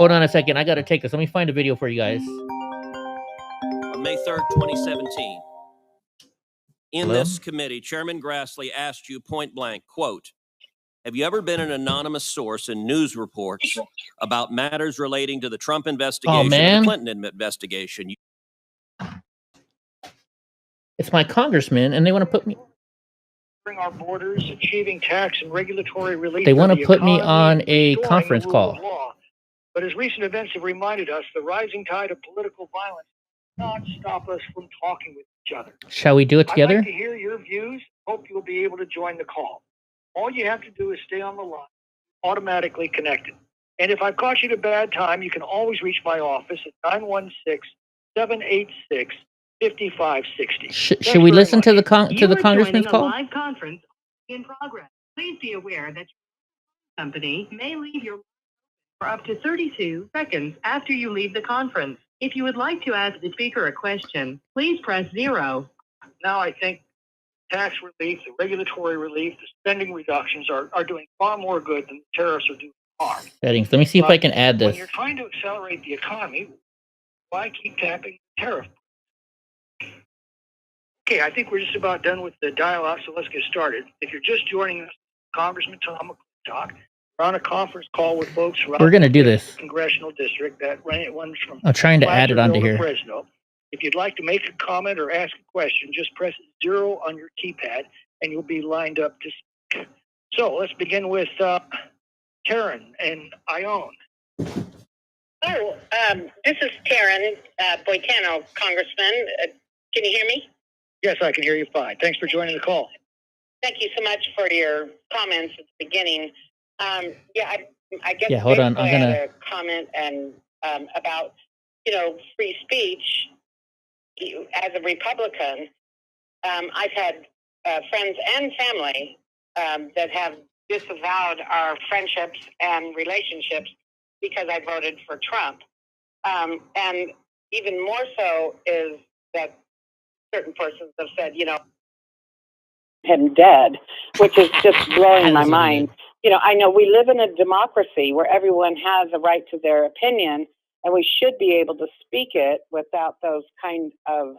Hold on a second. I got to take this. Let me find a video for you guys. On May 3rd, 2017, in this committee, Chairman Grassley asked you point blank, quote, have you ever been an anonymous source in news reports about matters relating to the Trump investigation or the Clinton investigation? It's my congressman, and they want to put me... Our borders, achieving tax and regulatory relief. They want to put me on a conference call. But as recent events have reminded us, the rising tide of political violence does not stop us from talking with each other. Shall we do it together? I'd like to hear your views. Hope you'll be able to join the call. All you have to do is stay on the line, automatically connected. And if I've caught you at a bad time, you can always reach my office at 916-786-5560. Should we listen to the congressman's call? Live conference in progress. Please be aware that your company may leave your for up to 32 seconds after you leave the conference. If you would like to ask the speaker a question, please press 0. Now I think tax relief, the regulatory relief, the spending reductions are doing far more good than the tariffs are doing harm. Settings. Let me see if I can add this. When you're trying to accelerate the economy, why keep tapping the tariff? Okay, I think we're just about done with the dialogue, so let's get started. If you're just joining us, Congressman Tom McClintock, we're on a conference call with folks from we're going to do this. Congressional district that runs from I'm trying to add it onto here. Fresno. If you'd like to make a comment or ask a question, just press 0 on your keypad, and you'll be lined up to speak. So let's begin with Karen and Ione. Oh, this is Karen Boitano, Congressman. Can you hear me? Yes, I can hear you fine. Thanks for joining the call. Thank you so much for your comments at the beginning. I guess hold on. I'm going to comment and about, free speech. As a Republican, I've had friends and family that have disavowed our friendships and relationships because I voted for Trump. And even more so is that certain persons have said, him dead, which is just blowing my mind. I know we live in a democracy where everyone has a right to their opinion, and we should be able to speak it without those kind of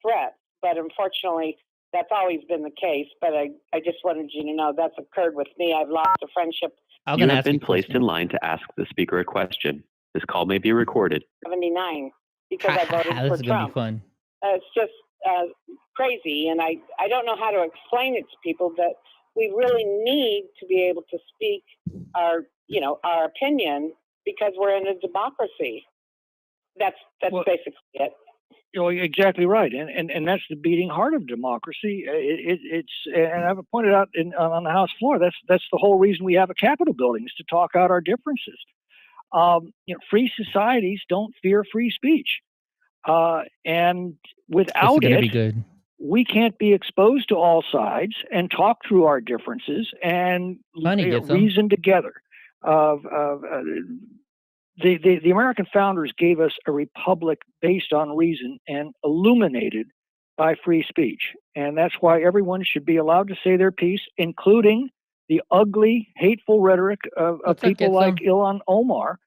threats. But unfortunately, that's always been the case. But I just wanted you to know that's occurred with me. I've lost a friendship. You have been placed in line to ask the speaker a question. This call may be recorded. 79, because I voted for Trump. This is going to be fun. It's just crazy, and I don't know how to explain it to people that we really need to be able to speak our opinion because we're in a democracy. That's basically it. You're exactly right, and that's the beating heart of democracy. It's and I've pointed out on the House floor. That's the whole reason we have a Capitol building, is to talk out our differences. Free societies don't fear free speech, and without it, we can't be exposed to all sides and talk through our differences and reason together. The American founders gave us a republic based on reason and illuminated by free speech. And that's why everyone should be allowed to say their piece, including the ugly, hateful rhetoric of people like Ilhan Omar,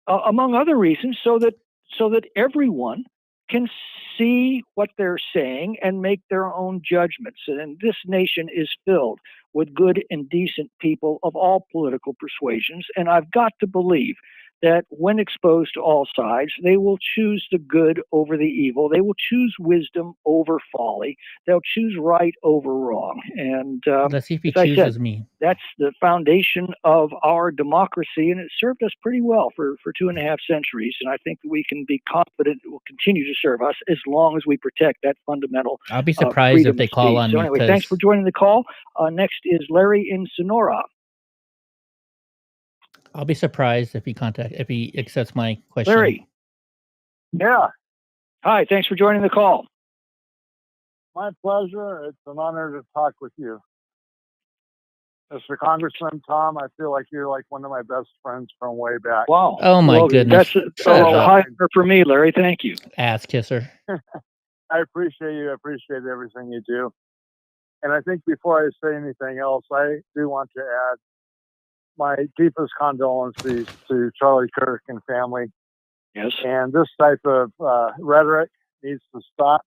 among other reasons, so that everyone can see what they're saying and make their own judgments. And this nation is filled with good and decent people of all political persuasions. And I've got to believe that when exposed to all sides, they will choose the good over the evil. They will choose wisdom over folly. They'll choose right over wrong. And let's see if he chooses me. That's the foundation of our democracy, and it served us pretty well for 2.5 centuries. And I think that we can be confident it will continue to serve us as long as we protect that fundamental. I'll be surprised if they call on me. So anyway, thanks for joining the call. Next is Larry in Sonora. I'll be surprised if he accepts my question. Larry. Yeah. Hi, thanks for joining the call. My pleasure. It's an honor to talk with you. Mr. Congressman Tom, I feel like you're like one of my best friends from way back. Wow. Oh my goodness. That's a high honor for me, Larry. Thank you. Ass kisser. I appreciate you. I appreciate everything you do. And I think before I say anything else, I do want to add my deepest condolences to Charlie Kirk and family. Yes. And this type of rhetoric needs to stop.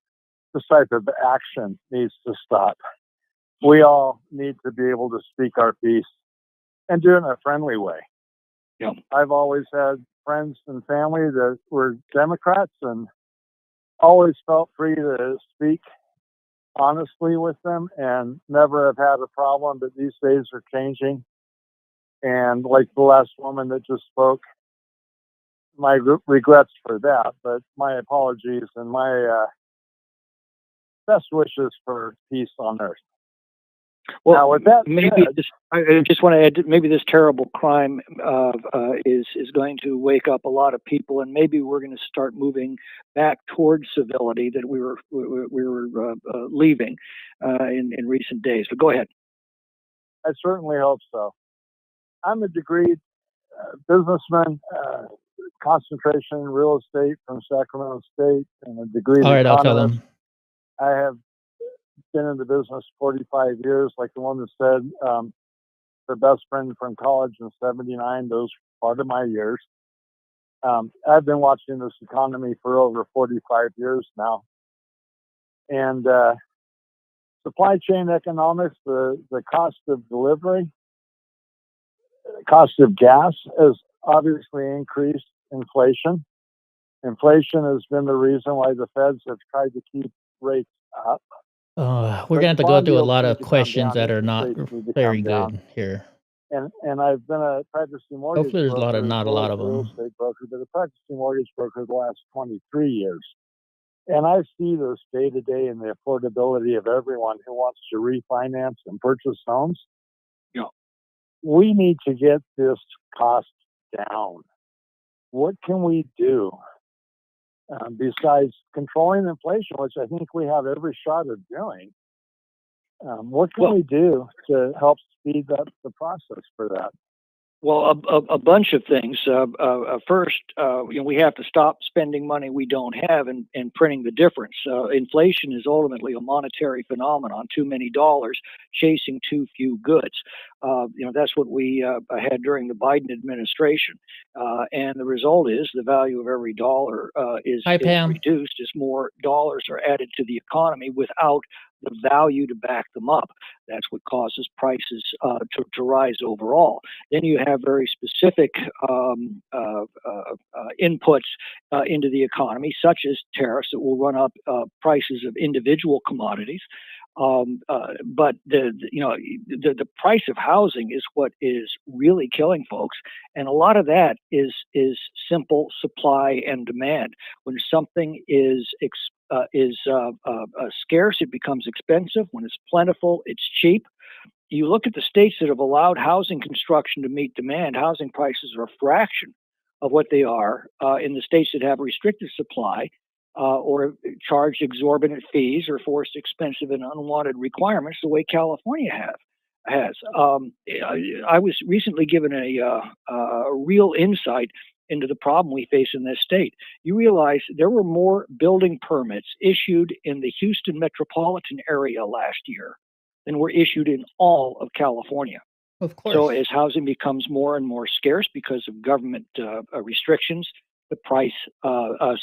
This type of action needs to stop. We all need to be able to speak our piece and do it in a friendly way. Yeah. I've always had friends and family that were Democrats and always felt free to speak honestly with them and never have had a problem, but these days are changing. And like the last woman that just spoke, my regrets for that, but my apologies and my best wishes for peace on earth. Well, now, with that maybe said, I just want to add, maybe this terrible crime is going to wake up a lot of people, and maybe we're going to start moving back towards civility that we were leaving in recent days. But go ahead. I certainly hope so. I'm a degreed businessman, concentration in real estate from Sacramento State, and a degreed All right, I'll tell economist. them. I have been in the business 45 years, like the one that said her best friend from college in '79. Those were part of my years. I've been watching this economy for over 45 years now. And supply chain economics, the cost of delivery, cost of gas has obviously increased inflation. Inflation has been the reason why the feds have tried to keep rates up. We're going to have to go through a lot of questions that are not very good here. And I've been a practicing mortgage Hopefully there's broker, not a as well lot as of real them. estate broker, but a practicing mortgage broker the last 23 years. And I see this day to day in the affordability of everyone who wants to refinance and purchase homes. Yeah. We need to get this cost down. What can we do besides controlling inflation, which I think we have every shot of doing? What can we do to help speed up the process for that? Well, a bunch of things. First, we have to stop spending money we don't have and printing the difference. Inflation is ultimately a monetary phenomenon. Too many dollars chasing too few goods. That's what we had during the Biden administration. And the result is the value of every dollar is reduced as more dollars are added to the economy without the value to back them up. That's what causes prices to rise overall. Then you have very specific inputs into the economy, such as tariffs that will run up prices of individual commodities. But the price of housing is what is really killing folks, and a lot of that is simple supply and demand. When something is scarce, it becomes expensive. When it's plentiful, it's cheap. You look at the states that have allowed housing construction to meet demand, housing prices are a fraction of what they are in the states that have restricted supply or charged exorbitant fees or forced expensive and unwanted requirements the way California has. I was recently given a real insight into the problem we face in this state. You realize there were more building permits issued in the Houston metropolitan area last year than were issued in all of California. Of course. So as housing becomes more and more scarce because of government restrictions, the price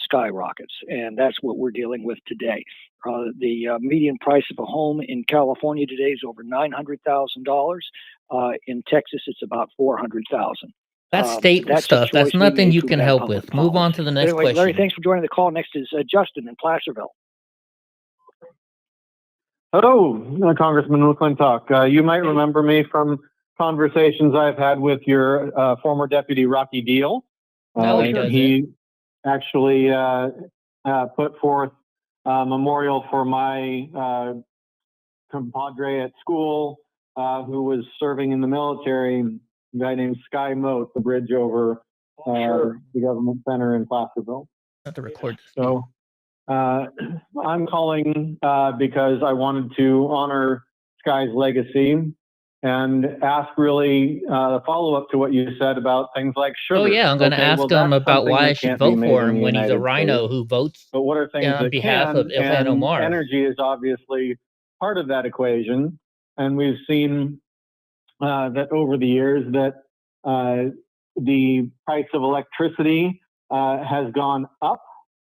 skyrockets. And that's what we're dealing with today. The median price of a home in California today is over $900,000. In Texas, it's about $400,000. That's state stuff. That's nothing you can help with. Move on to the next question. Larry, thanks for joining the call. Next is Justin in Placerville. Hello, Congressman McClintock. You might remember me from conversations I've had with your former deputy, Rocky Deal. No, he doesn't. He actually put forth a memorial for my compadre at school who was serving in the military, a guy named Sky Moat, the bridge over the government center in Placerville. Have to record this. So I'm calling because I wanted to honor Sky's legacy and ask really the follow-up to what you said about things like sugar. Oh yeah, I'm going to ask him about why I should vote for him when he's a rhino who votes but what are things on that behalf of Ilhan and Omar. energy is obviously part of that equation. And we've seen that over the years that the price of electricity has gone up,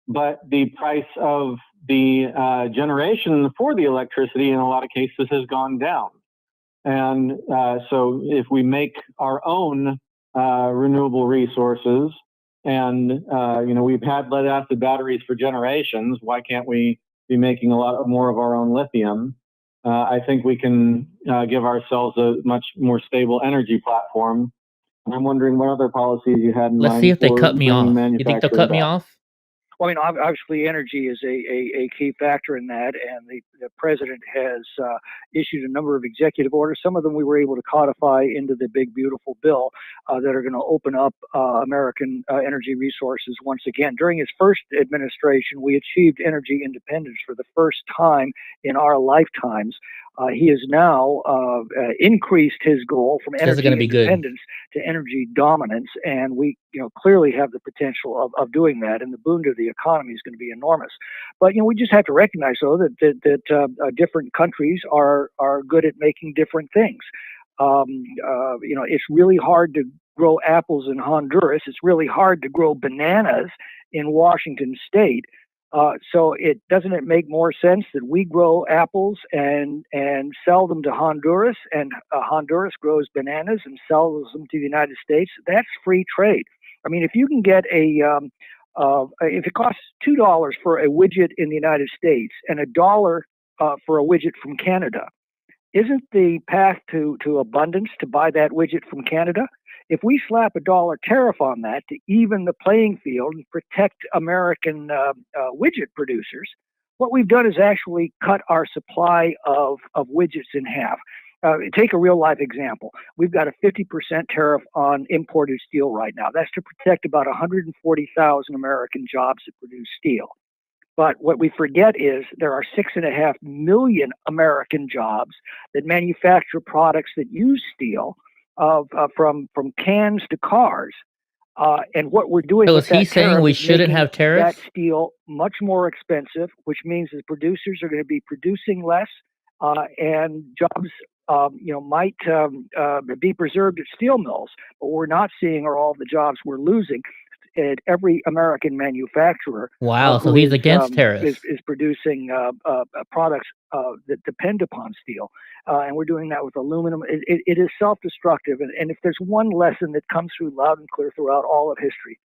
but the price of the generation for the electricity in a lot of cases has gone down. And so if we make our own renewable resources, and we've had lead acid batteries for generations, why can't we be making a lot more of our own lithium? I think we can give ourselves a much more stable energy platform. And I'm wondering what other policies you had in mind. Let's see if they cut me off. bringing You think they'll cut me manufacturing back. off? Well, I mean, obviously, energy is a key factor in that, and the president has issued a number of executive orders. Some of them we were able to codify into the big, beautiful bill that are going to open up American energy resources once again. During his first administration, we achieved energy independence for the first time in our lifetimes. He has now increased his goal from energy independence to energy dominance, and we, clearly have the potential of doing that. And the boon to the economy is going to be enormous. But we just have to recognize, though, that different countries are good at making different things. It's really hard to grow apples in Honduras. It's really hard to grow bananas in Washington State. So doesn't it make more sense that we grow apples and sell them to Honduras, and Honduras grows bananas and sells them to the United States? That's free trade. I mean, if you can get if it costs $2 for a widget in the United States and $1 for a widget from Canada, isn't the path to abundance to buy that widget from Canada? If we slap $1 tariff on that to even the playing field and protect American widget producers, what we've done is actually cut our supply of widgets in half. Take a real life example. We've got a 50% tariff on imported steel right now. That's to protect about 140,000 American jobs that produce steel. But what we forget is there are 6.5 million American jobs that manufacture products that use steel, from cans to cars. And what we're doing So with is he that saying tariff we is shouldn't making have tariffs? that steel much more expensive, which means the producers are going to be producing less, and jobs might be preserved at steel mills. But what we're not seeing are all the jobs we're losing at every American manufacturer. Wow, so who he's is, against tariffs. is producing products that depend upon steel. And we're doing that with aluminum. It is self-destructive. And if there's one lesson that comes through loud and clear throughout all of history,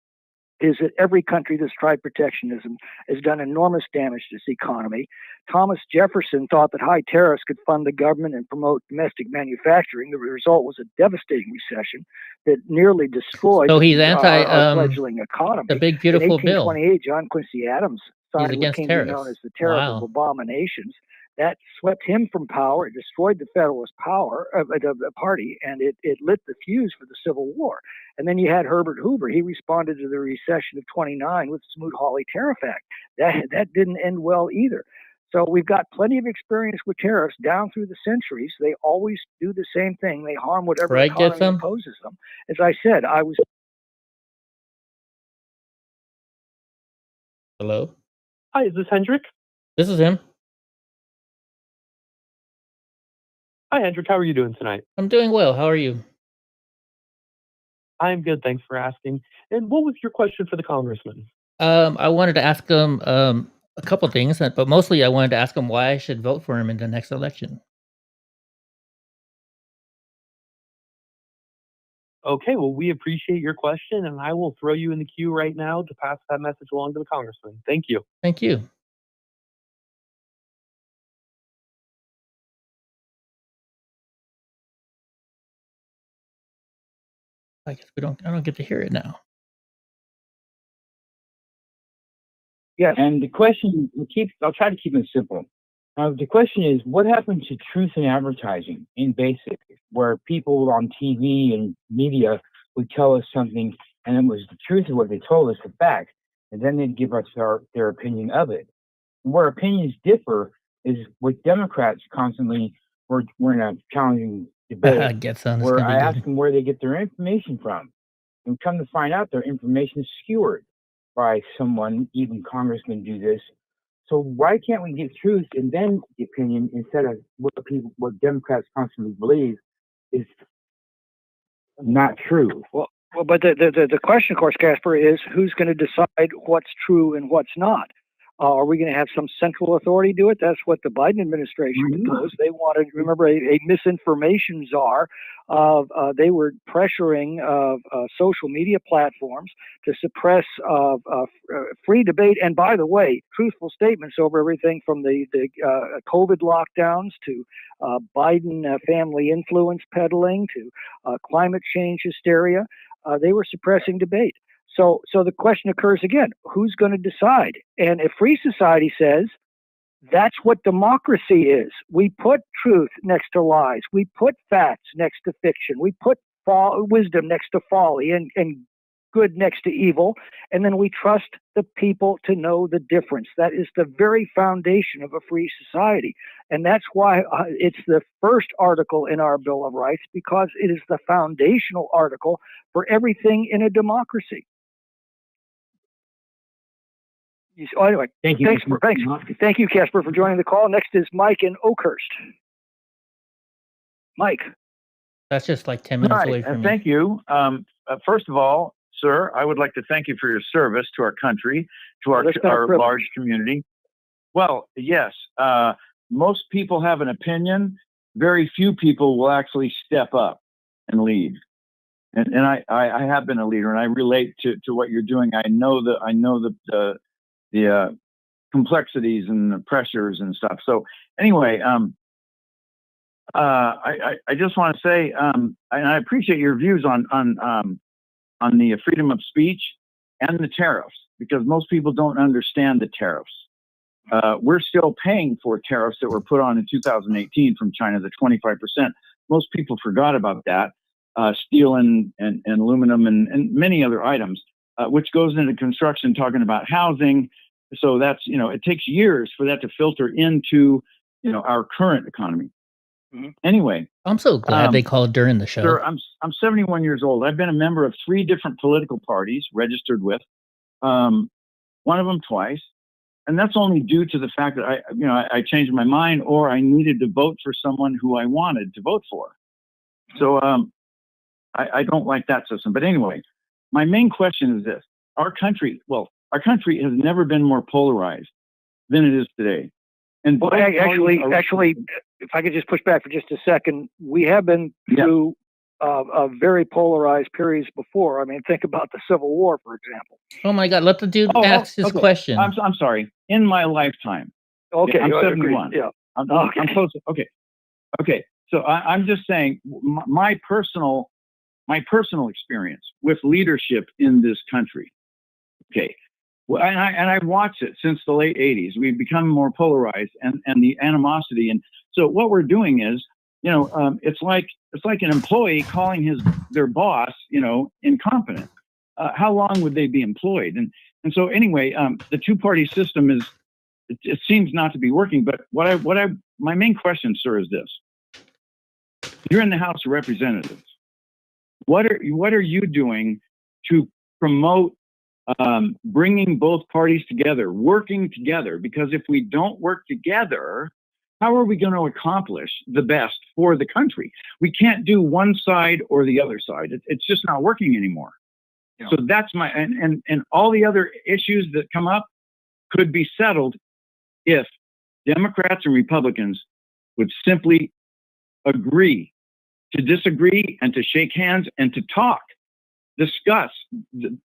is that every country that's tried protectionism has done enormous damage to its economy. Thomas Jefferson thought that high tariffs could fund the government and promote domestic manufacturing. The result was a devastating recession that nearly destroyed So he's anti our fledgling economy. the big beautiful In bill. 1828, John Quincy Adams He's signed what against came to be known tariffs. as the Tariff of Wow. Abominations. That swept him from power. It destroyed the Federalist Party, and it lit the fuse for the Civil War. And then you had Herbert Hoover. He responded to the recession of '29 with the Smoot-Hawley Tariff Act. That didn't end well either. So we've got plenty of experience with tariffs down through the centuries. They always do the same thing. They harm whatever Right, gets economy them? opposes them. As I said, I was. Hello? Hi, is this Hendrik? This is him. Hi, Hendrik. How are you doing tonight? I'm doing well. How are you? I'm good. Thanks for asking. And what was your question for the congressman? I wanted to ask him a couple things, but mostly I wanted to ask him why I should vote for him in the next election. Okay, well, we appreciate your question, and I will throw you in the queue right now to pass that message along to the congressman. Thank you. Thank you. I guess I don't get to hear it now. Yes. And the question, I'll try to keep it simple. The question is, what happened to truth in advertising in basic, where people on TV and media would tell us something and it was the truth of what they told us, the fact, and then they'd give us their opinion of it. And where opinions differ is with Democrats constantly, we're in a challenging debate where I ask them where they get their information from. And come to find out their information is skewered by someone, even congressmen do this. So why can't we get truth and then the opinion instead of what Democrats constantly believe is not true. Well, but the question, of course, Casper, is who's going to decide what's true and what's not? Are we going to have some central authority do it? That's what the Biden administration proposed. They wanted, remember, a misinformation czar. They were pressuring social media platforms to suppress free debate. And by the way, truthful statements over everything from the COVID lockdowns to Biden family influence peddling to climate change hysteria. They were suppressing debate. So the question occurs again, who's going to decide? And if free society says, that's what democracy is. We put truth next to lies. We put facts next to fiction. We put wisdom next to folly and good next to evil. And then we trust the people to know the difference. That is the very foundation of a free society. And that's why it's the first article in our Bill of Rights, because it is the foundational article for everything in a democracy. Anyway, thank you. Thank you, Casper, for joining the call. Next is Mike in Oakhurst. Mike. That's just like 10 minutes away from me. Thank you. First of all, sir, I would like to thank you for your service to our country, to our large community. Well, yes, most people have an opinion. Very few people will actually step up and lead. And I have been a leader, and I relate to what you're doing. I know the complexities and the pressures and stuff. So anyway, I just want to say, and I appreciate your views on the freedom of speech and the tariffs, because most people don't understand the tariffs. We're still paying for tariffs that were put on in 2018 from China, the 25%. Most people forgot about that. Steel and aluminum and many other items, which goes into construction, talking about housing. So that's, it takes years for that to filter into, our current economy. Mm-hmm. Anyway. I'm so glad they called during the show. Sir, I'm 71 years old. I've been a member of 3 different political parties, registered with, one of them twice. And that's only due to the fact that I changed my mind, or I needed to vote for someone who I wanted to vote for. So, I don't like that system. But anyway, my main question is this. Our country has never been more polarized than it is today. And well, actually, if I could just push back for just a second, we have been through very polarized periods before. I mean, think about the Civil War, for example. Oh my God, let the dude ask his question. I'm sorry. In my lifetime. Okay, I'm 71. Yeah. I'm close. Okay. So I'm just saying my personal experience with leadership in this country. Okay. Well, and I've watched it since the late 80s. We've become more polarized and the animosity. And so what we're doing is, it's like an employee calling their boss, incompetent. How long would they be employed? And so anyway, the 2-party system it seems not to be working. But my main question, sir, is this: you're in the House of Representatives. What are you doing to promote bringing both parties together, working together? Because if we don't work together, how are we going to accomplish the best for the country? We can't do one side or the other side. It's just not working anymore. Yeah. So that's and all the other issues that come up could be settled if Democrats and Republicans would simply agree to disagree and to shake hands and to talk, discuss,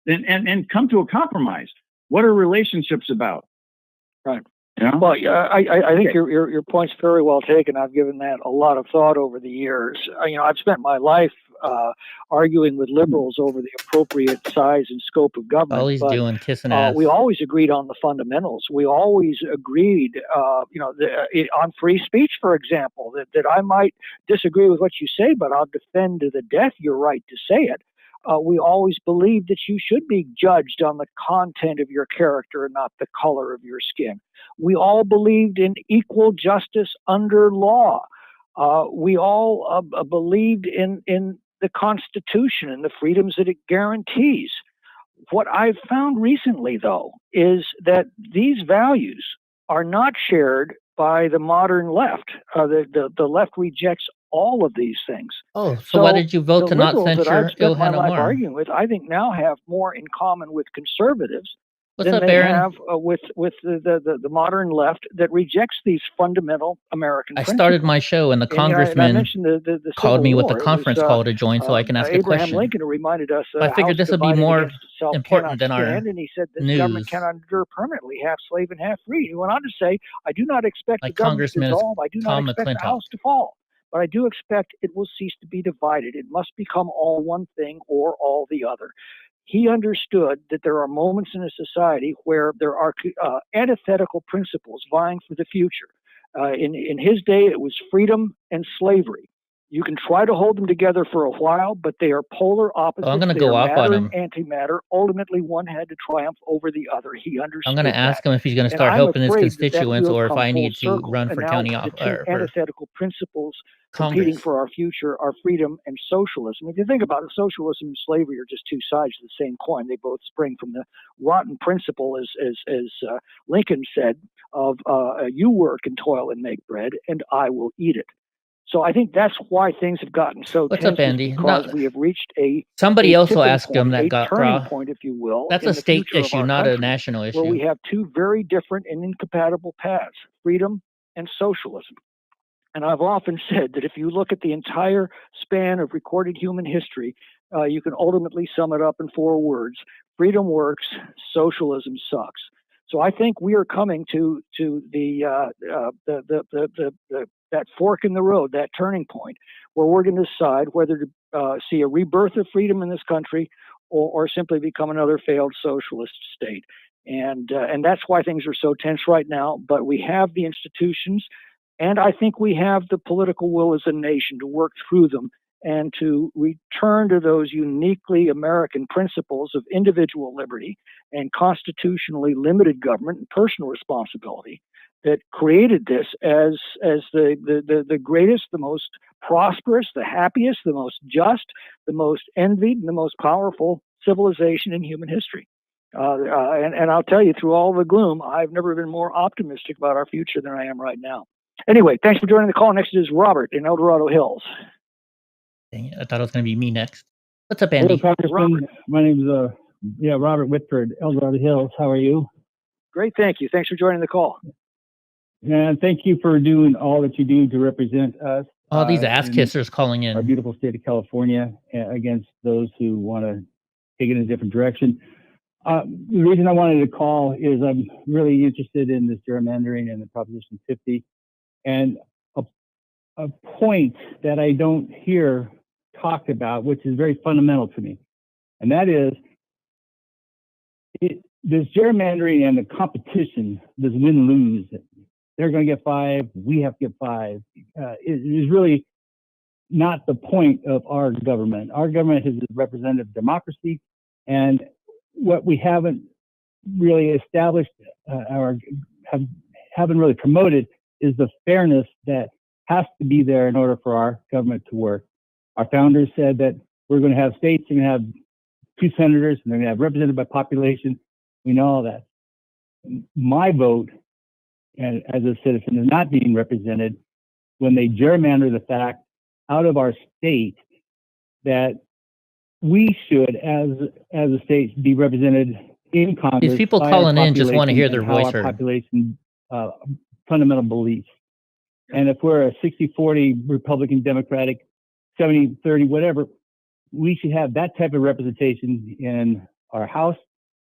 and come to a compromise. What are relationships about? Right. Well, I think your point's very well taken. I've given that a lot of thought over the years. I've spent my life arguing with liberals over the appropriate size and scope of government. All he's doing, kissing ass. We always agreed on the fundamentals. We always agreed, on free speech, for example, that I might disagree with what you say, but I'll defend to the death your right to say it. We always believed that you should be judged on the content of your character and not the color of your skin. We all believed in equal justice under law. We all believed in the Constitution and the freedoms that it guarantees. What I've found recently, though, is that these values are not shared by the modern left. The left rejects all of these things. Oh, so why did you vote the to not liberals that I've censure spent my Ilhan life Omar? arguing with, I think now have more in common with conservatives What's than up, they Aaron? have with the modern left that rejects these fundamental American I principles. started my show, and the And, I congressman mentioned the called Civil me with War. a It was conference call to join so I can ask a Abraham question. Lincoln who reminded us I a figured house this would be divided more against itself important cannot than our stand, and he said that the government news. cannot endure permanently, half slave and half free. He went on to say, I do not expect Like the government to Congressman is dissolve. I do not Tom expect the McClintock. house to fall. But I do expect it will cease to be divided. It must become all one thing or all the other. He understood that there are moments in a society where there are antithetical principles vying for the future. In his day, it was freedom and slavery. You can try to hold them together for a while, but they are polar opposites. I'm going to They go are off on matter him. and antimatter. Ultimately, one had to triumph over the other. He understood I'm going to ask him if he's going to start I'm helping his afraid constituents will or if come I full need to circle. run And for now county the off two or for antithetical principles competing Congress. for our future are freedom and socialism. If you think about it, socialism and slavery are just two sides of the same coin. They both spring from the rotten principle, as Lincoln said, of you work and toil and make bread, and I will eat it. So I think that's why things have gotten so What's tense, up, Andy? because No, we have reached a somebody else will tipping ask him point, that a got turning raw. point, if you will, That's in a the state future of issue, our not a country, national where we issue. have two very different and incompatible paths, freedom and socialism. And I've often said that if you look at the entire span of recorded human history, you can ultimately sum it up in 4 words: freedom works, socialism sucks. So I think we are coming to that fork in the road, that turning point, where we're going to decide whether to see a rebirth of freedom in this country, or simply become another failed socialist state. And that's why things are so tense right now. But we have the institutions, and I think we have the political will as a nation to work through them and to return to those uniquely American principles of individual liberty and constitutionally limited government and personal responsibility that created this as the greatest, the most prosperous, the happiest, the most just, the most envied, and the most powerful civilization in human history. And I'll tell you, through all the gloom, I've never been more optimistic about our future than I am right now. Anyway, thanks for joining the call. Next is Robert in El Dorado Hills. Dang it, I thought it was going to be me next. What's up, Andy? Hello, Congressman. My name's Robert Whitford, El Dorado Hills. How are you? Great, thank you. Thanks for joining the call. And thank you for doing all that you do to represent us. All these ass in kissers calling our in. beautiful state of California against those who want to take it in a different direction. The reason I wanted to call is I'm really interested in this gerrymandering and the Proposition 50, and a point that I don't hear talked about, which is very fundamental to me, and that is this gerrymandering and the competition, this win-lose. They're going to get 5, we have to get 5. It is really not the point of our government. Our government is a representative democracy, and what we haven't really established or haven't really promoted is the fairness that has to be there in order for our government to work. Our founders said that we're going to have states, you're going to have 2 senators, and they're going to have represented by population. We know all that. My vote, and as a citizen, is not being represented when they gerrymander the fact out of our state that we should, as a state, be represented in Congress. These people by calling our in just want to hear population their and how voice our heard. population fundamental beliefs. And if we're a 60-40 Republican, Democratic, 70-30, whatever, we should have that type of representation in our House.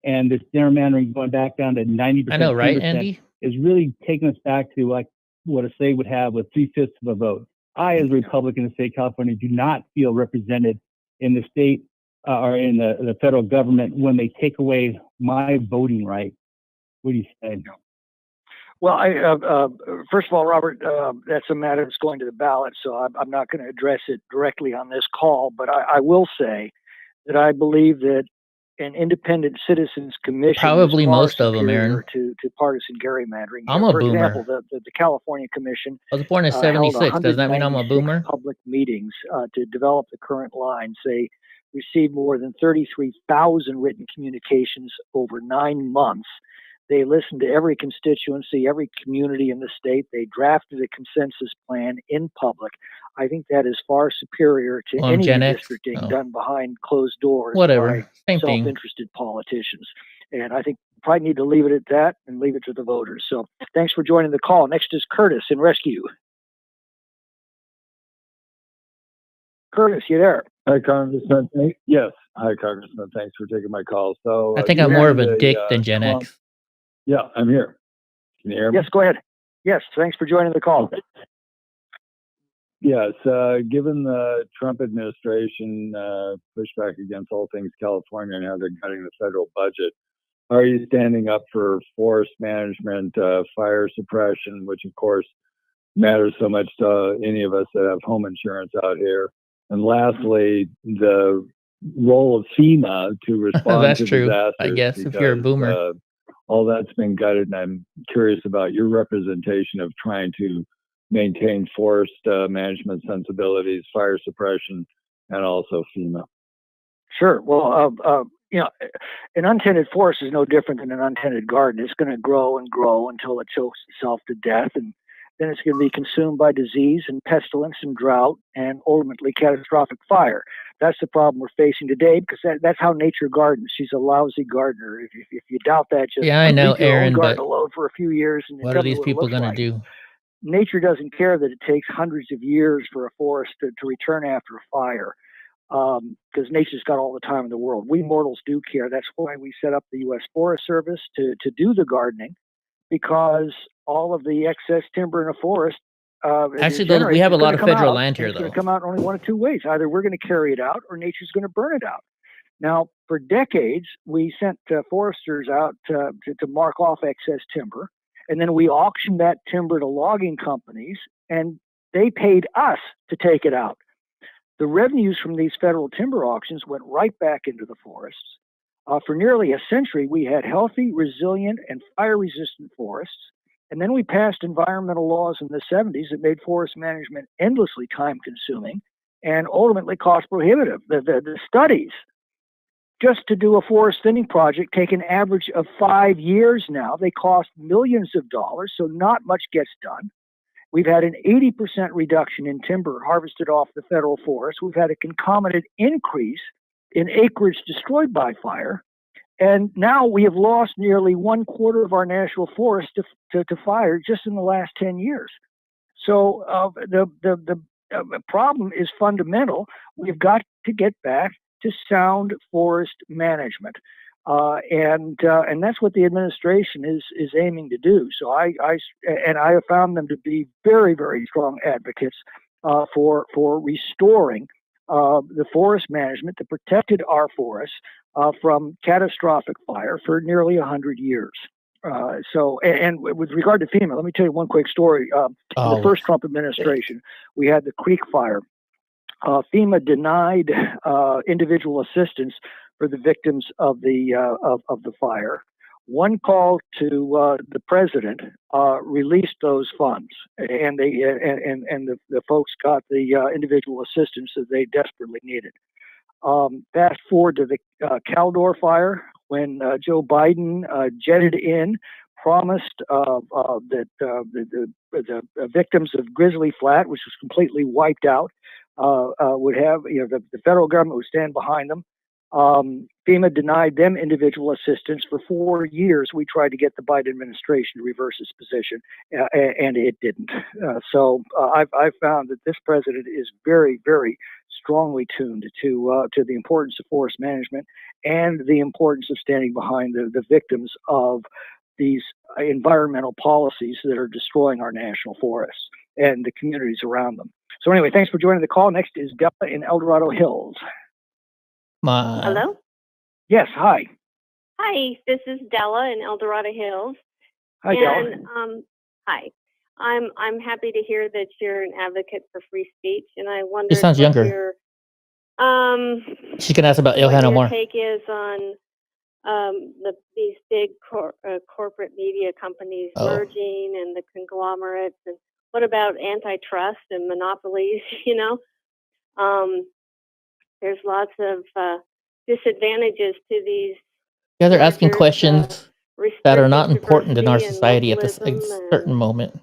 And this gerrymandering going back down to 90%. I know, right, Andy? Is really taking us back to like what a state would have with 3/5 of a vote. I, as a Republican in the state of California, do not feel represented in the state or in the federal government when they take away my voting right. What do you say? Well, first of all, Robert, that's a matter that's going to the ballot, so I'm not going to address it directly on this call. But I will say that I believe that an independent citizens commission Probably is far most of them, superior Aaron. to partisan gerrymandering. I'm a For boomer. example, the California Commission I was born in held 76. Does that mean I'm a 196 boomer? public meetings to develop the current lines. They received more than 33,000 written communications over 9 months. They listened to every constituency, every community in the state. They drafted a consensus plan in public. I think that is far superior to Well, I'm any Gen X. redistricting Oh, done behind closed doors by whatever. Same thing. self-interested politicians. And I think we probably need to leave it at that and leave it to the voters. So thanks for joining the call. Next is Curtis in Rescue. Curtis, you there? Hi, Congressman. Yes. Hi, Congressman. Thanks for taking my call. So, I think I'm more of a dick than Gen Trump. X. Yeah, I'm here. Can you hear me? Yes, go ahead. Yes, thanks for joining the call. Yes. Given the Trump administration pushback against all things California and how they're cutting the federal budget, are you standing up for forest management, fire suppression, which of course matters so much to any of us that have home insurance out here? And lastly, the role of FEMA to respond That's to true, disasters. I guess, if you're a boomer. All that's been gutted, and I'm curious about your representation of trying to maintain forest management sensibilities, fire suppression, and also FEMA. Sure. Well, an untended forest is no different than an untended garden. It's going to grow and grow until it chokes itself to death, and then it's going to be consumed by disease and pestilence and drought and ultimately catastrophic fire. That's the problem we're facing today, because that's how nature gardens. She's a lousy gardener. If you doubt that, just I know, leave your own Aaron, garden but alone for a few years and what tell are me these what it people looks going to like. do? Nature doesn't care that it takes hundreds of years for a forest to return after a fire, because nature's got all the time in the world. We mortals do care. That's why we set up the U.S. Forest Service to do the gardening, because all of the excess timber in a forest Actually, though, we have a lot of federal land here, it's going though. to come out in only one of two ways. Either we're going to carry it out or nature's going to burn it out. Now, for decades, we sent foresters out to mark off excess timber, and then we auctioned that timber to logging companies, and they paid us to take it out. The revenues from these federal timber auctions went right back into the forests. For nearly a century, we had healthy, resilient, and fire-resistant forests. And then we passed environmental laws in the 70s that made forest management endlessly time-consuming and ultimately cost-prohibitive. The studies just to do a forest thinning project take an average of 5 years now. They cost millions of dollars, so not much gets done. We've had an 80% reduction in timber harvested off the federal forest. We've had a concomitant increase in acreage destroyed by fire. And now we have lost nearly 1/4 of our national forest to fire just in the last 10 years. So the problem is fundamental. We've got to get back to sound forest management. And that's what the administration is aiming to do. So I have found them to be very, very strong advocates for restoring the forest management that protected our forests from catastrophic fire for nearly 100 years. And with regard to FEMA, let me tell you one quick story. In the first Trump administration, we had the Creek Fire. FEMA denied individual assistance for the victims of the fire. One call to the president released those funds, and the folks got the individual assistance that they desperately needed. Fast forward to the Caldor fire, when Joe Biden jetted in, promised that the victims of Grizzly Flat, which was completely wiped out, would have, the federal government would stand behind them. FEMA denied them individual assistance. For 4 years, we tried to get the Biden administration to reverse its position, and it didn't. So I've found that this president is very, very strongly tuned to the importance of forest management and the importance of standing behind the victims of these environmental policies that are destroying our national forests and the communities around them. So anyway, thanks for joining the call. Next is Della in El Dorado Hills. Hello? Yes, hi. Hi, this is Della in El Dorado Hills. Hi, and, Della. Hi. I'm happy to hear that you're an advocate for free speech, and I wonder She sounds younger. your She can ask about what Ilhan your Omar. take is on these big corporate media companies merging and the conglomerates, and what about antitrust and monopolies? There's lots of disadvantages to these. Yeah, they're asking questions that are not restrictive important in our diversity and society at this localism certain moment.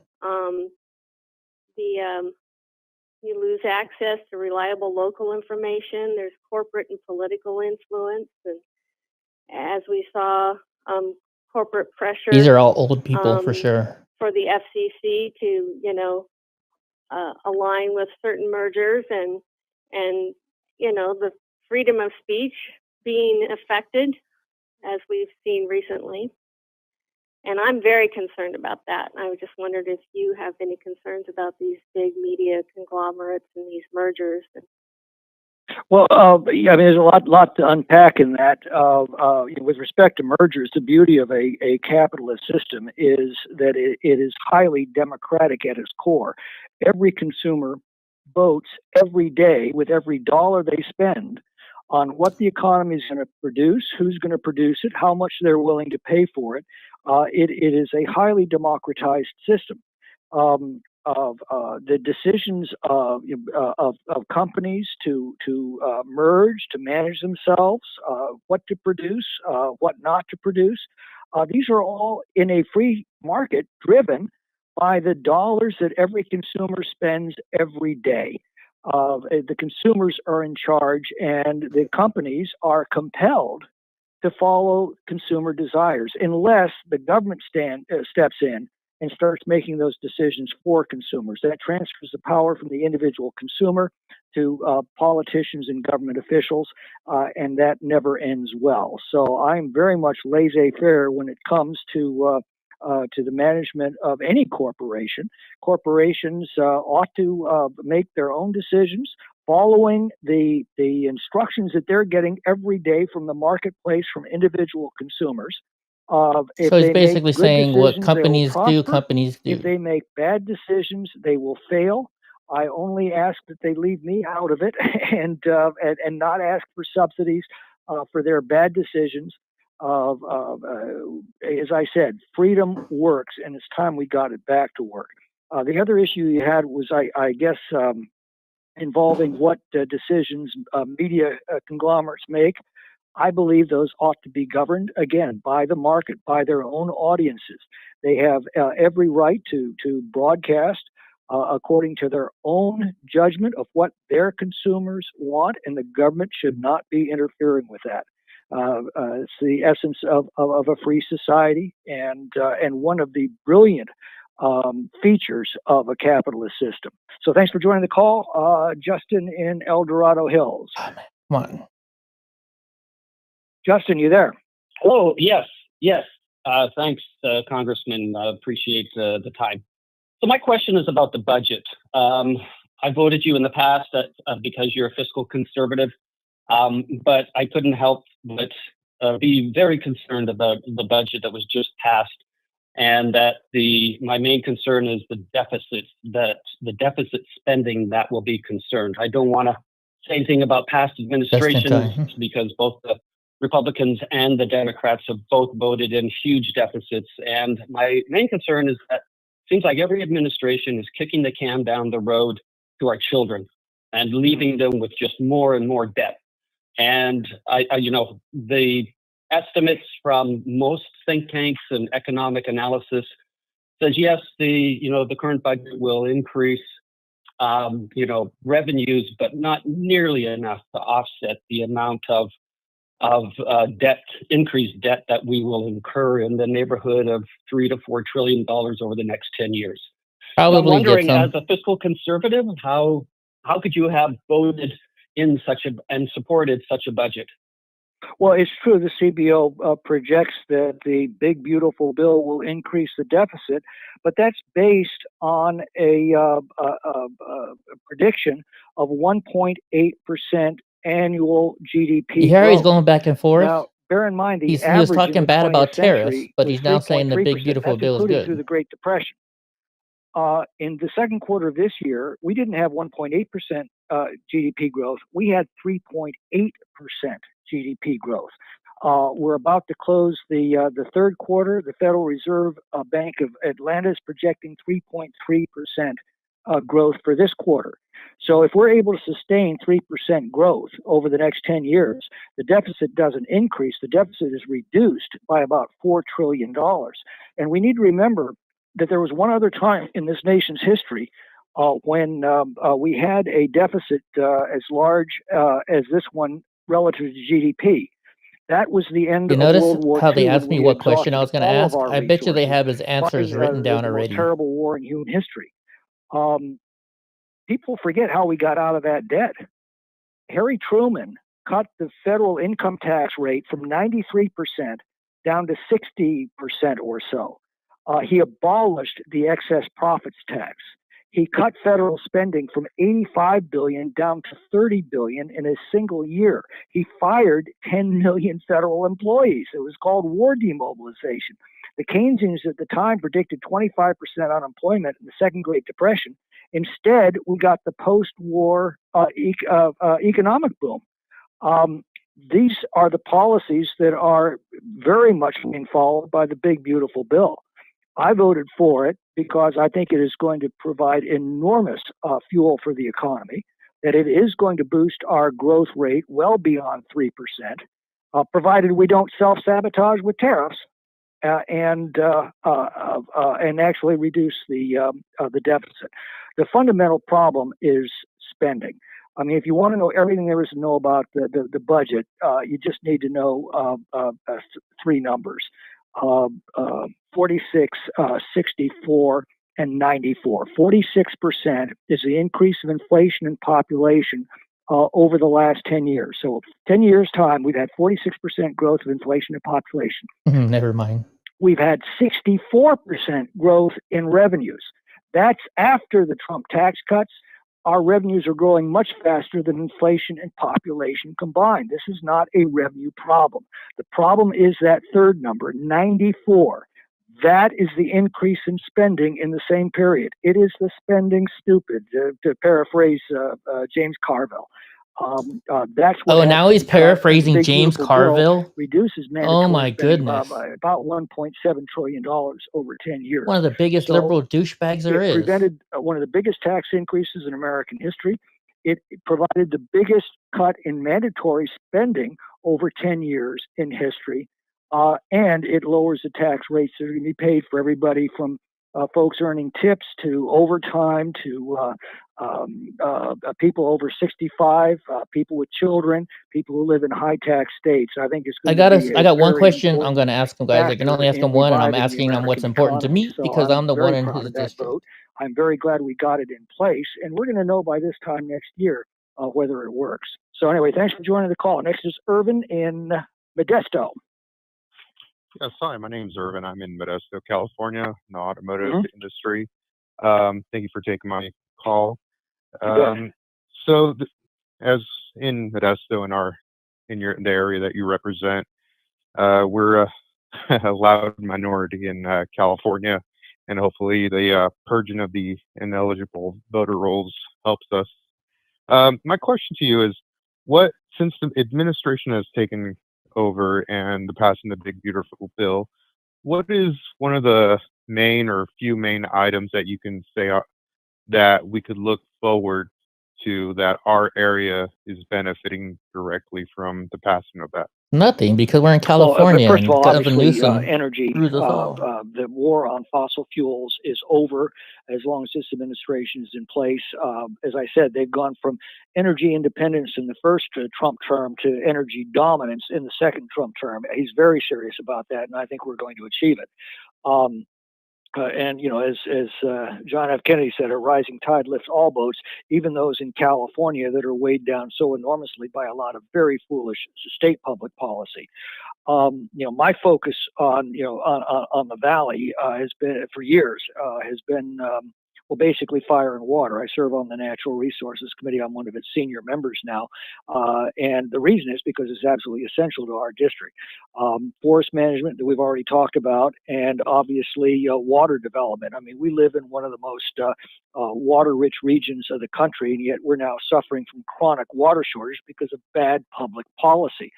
the You lose access to reliable local information. There's corporate and political influence, and as we saw, corporate pressure. These are all old people for sure. For the FCC to, align with certain mergers and the freedom of speech being affected, as we've seen recently. And I'm very concerned about that. And I just wondered if you have any concerns about these big media conglomerates and these mergers. Well, yeah, I mean, there's a lot to unpack in that. With respect to mergers, the beauty of a capitalist system is that it is highly democratic at its core. Every consumer votes every day with every dollar they spend on what the economy is going to produce, who's going to produce it, how much they're willing to pay for it. It is a highly democratized system. The decisions of companies to merge, to manage themselves, what to produce, what not to produce. These are all in a free market driven by the dollars that every consumer spends every day. The consumers are in charge, and the companies are compelled to follow consumer desires unless the government steps in and starts making those decisions for consumers. That transfers the power from the individual consumer to politicians and government officials, and that never ends well. So I'm very much laissez-faire when it comes to the management of any corporation. Corporations ought to make their own decisions, following the instructions that they're getting every day from the marketplace, from individual consumers. So he's basically saying what companies do, companies do. If they make bad decisions, they will fail. I only ask that they leave me out of it and not ask for subsidies for their bad decisions. As I said, freedom works, and it's time we got it back to work. The other issue you had was, I guess, involving what decisions media conglomerates make. I believe those ought to be governed, again, by the market, by their own audiences. They have every right to broadcast according to their own judgment of what their consumers want, and the government should not be interfering with that. It's the essence of a free society, and one of the brilliant features of a capitalist system. So thanks for joining the call, Justin in El Dorado Hills. Come on. Justin, you there? Hello. Yes. Thanks, Congressman. Appreciate the time. So my question is about the budget. I voted you in the past because you're a fiscal conservative, but I couldn't help but be very concerned about the budget that was just passed, and that my main concern is the deficit spending that will be concerned. I don't want to say anything about past administrations because both the Republicans and the Democrats have both voted in huge deficits. And my main concern is that it seems like every administration is kicking the can down the road to our children and leaving them with just more and more debt. And the estimates from most think tanks and economic analysis says, yes, the current budget will increase revenues, but not nearly enough to offset the amount of increased debt that we will incur in the neighborhood of $3 to $4 trillion over the next 10 years. Probably so I'm wondering, as a fiscal conservative, how could you have voted in and supported such a budget? Well, it's true. The CBO projects that the big, beautiful bill will increase the deficit, but that's based on a prediction of 1.8% annual GDP You hear growth. he's going back and forth? Now, bear in mind, he was talking bad about tariffs, but he's now saying the big, beautiful bill is good. Through the Great Depression. In the second quarter of this year, we didn't have 1.8% GDP growth. We had 3.8% GDP growth. We're about to close the third quarter. The Federal Reserve Bank of Atlanta is projecting 3.3% growth for this quarter. So if we're able to sustain 3% growth over the next 10 years, the deficit doesn't increase. The deficit is reduced by about $4 trillion. And we need to remember that there was one other time in this nation's history when we had a deficit as large as this one relative to GDP. That was the end You of notice World War how they II when asked me we what question I exhausted was going to all of ask? our I bet you they resources have his answers fighting written down the most already. terrible war in human history. People forget how we got out of that debt. Harry Truman cut the federal income tax rate from 93% down to 60% or so. He abolished the excess profits tax. He cut federal spending from $85 billion down to $30 billion in a single year. He fired 10 million federal employees. It was called war demobilization. The Keynesians at the time predicted 25% unemployment in the Second Great Depression. Instead, we got the post-war economic boom. These are the policies that are very much being followed by the big, beautiful bill. I voted for it because I think it is going to provide enormous fuel for the economy, that it is going to boost our growth rate well beyond 3%, provided we don't self-sabotage with tariffs and actually reduce the deficit. The fundamental problem is spending. I mean, if you want to know everything there is to know about the budget, you just need to know three numbers. 46, 64, and 94. 46% is the increase of inflation and population over the last 10 years. So 10 years' time, we've had 46% growth of inflation and population. Never mind. We've had 64% growth in revenues. That's after the Trump tax cuts. Our revenues are growing much faster than inflation and population combined. This is not a revenue problem. The problem is that third number, 94. That is the increase in spending in the same period. It is the spending stupid, to paraphrase James Carville. That's what now he's paraphrasing James Carville? Reduces mandatory Oh my spending goodness. by about $1.7 trillion over 10 years. One of the biggest liberal douchebags there is. It prevented one of the biggest tax increases in American history. It provided the biggest cut in mandatory spending over 10 years in history. And it lowers the tax rates that are going to be paid for everybody from folks earning tips to overtime to people over 65, people with children, people who live in high tax states. I think it's going to be I got one question I'm going to ask them, guys. I can only ask them one, and I'm reviving the asking them what's American important to economy. me So because I'm the one very in proud his of that district. vote. I'm very glad we got it in place, and we're going to know by this time next year whether it works. So anyway, thanks for joining the call. Next is Irvin in Modesto. Yes, hi, my name's Irvin. I'm in Modesto, California, in the automotive industry. Thank you for taking my call. As in Modesto, the area that you represent, we're a loud minority in California, and hopefully the purging of the ineligible voter rolls helps us. My question to you is, since the administration has taken over and the passing the big beautiful bill, what is one of the main or few main items that you can say that we could look forward to that our area is benefiting directly from the passing of that? Nothing, because we're in California. First of all, Gavin obviously, Newsom energy, screws us all. the war on fossil fuels is over as long as this administration is in place. As I said, they've gone from energy independence in the first Trump term to energy dominance in the second Trump term. He's very serious about that, and I think we're going to achieve it. And as John F. Kennedy said, a rising tide lifts all boats, even those in California that are weighed down so enormously by a lot of very foolish state public policy. My focus on the Valley has been for years basically fire and water. I serve on the Natural Resources Committee. I'm one of its senior members now. And the reason is because it's absolutely essential to our district. Forest management that we've already talked about, and obviously water development. I mean, we live in one of the most water-rich regions of the country, and yet we're now suffering from chronic water shortage because of bad public policy.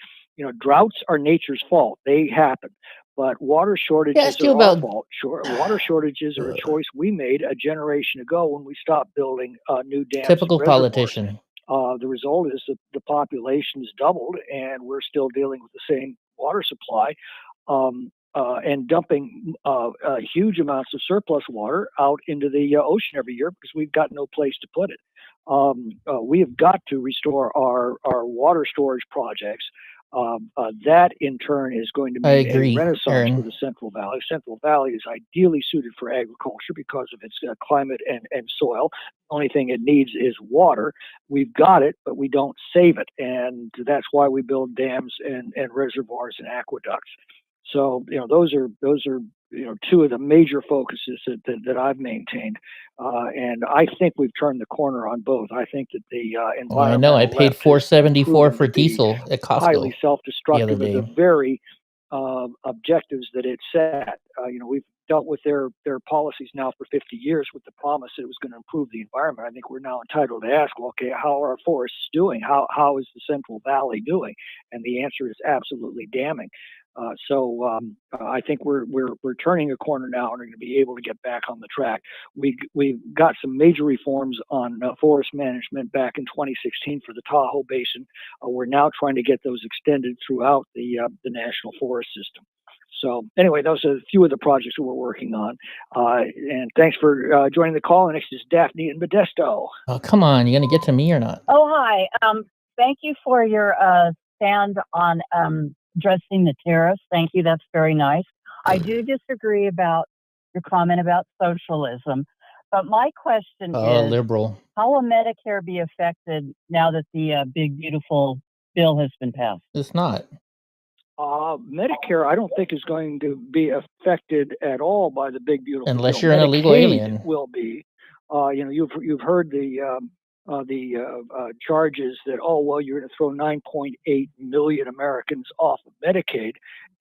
Droughts are nature's fault. They happen. But water shortages are our fault. Water shortages are a choice we made a generation ago when we stopped building new dams. Typical politician. The result is that the population's doubled, and we're still dealing with the same water supply. and dumping huge amounts of surplus water out into the ocean every year because we've got no place to put it. We have got to restore our water storage projects. That in turn is going to I mean a agree, renaissance for Aaron. the Central Valley. Central Valley is ideally suited for agriculture because of its climate and soil. Only thing it needs is water. We've got it, but we don't save it, and that's why we build dams and reservoirs and aqueducts. So those are two of the major focuses that I've maintained, and I think we've turned the corner on both. I think that the Oh, I know. I environmental paid left has $4.74 proven for to be diesel at highly Costco the other self-destructive of the day. very objectives that it set. We've dealt with their policies now for 50 years with the promise that it was going to improve the environment. I think we're now entitled to ask, well, okay, how are our forests doing? How is the Central Valley doing? And the answer is absolutely damning. So I think we're turning a corner now and are going to be able to get back on the track. We got some major reforms on forest management back in 2016 for the Tahoe Basin. We're now trying to get those extended throughout the national forest system. So anyway, those are a few of the projects that we're working on. And thanks for joining the call. And next is Daphne in Modesto. Oh, come on. You going to get to me or not? Oh, hi. Thank you for your stand on addressing the tariffs. Thank you. That's very nice. I do disagree about your comment about socialism. But my question Oh, is, liberal. how will Medicare be affected now that the big, beautiful bill has been passed? It's not. Medicare, I don't think is going to be affected at all by the big beautiful Unless bill. you're an illegal Medicaid alien. will be. You've heard the charges that you're going to throw 9.8 million Americans off of Medicaid,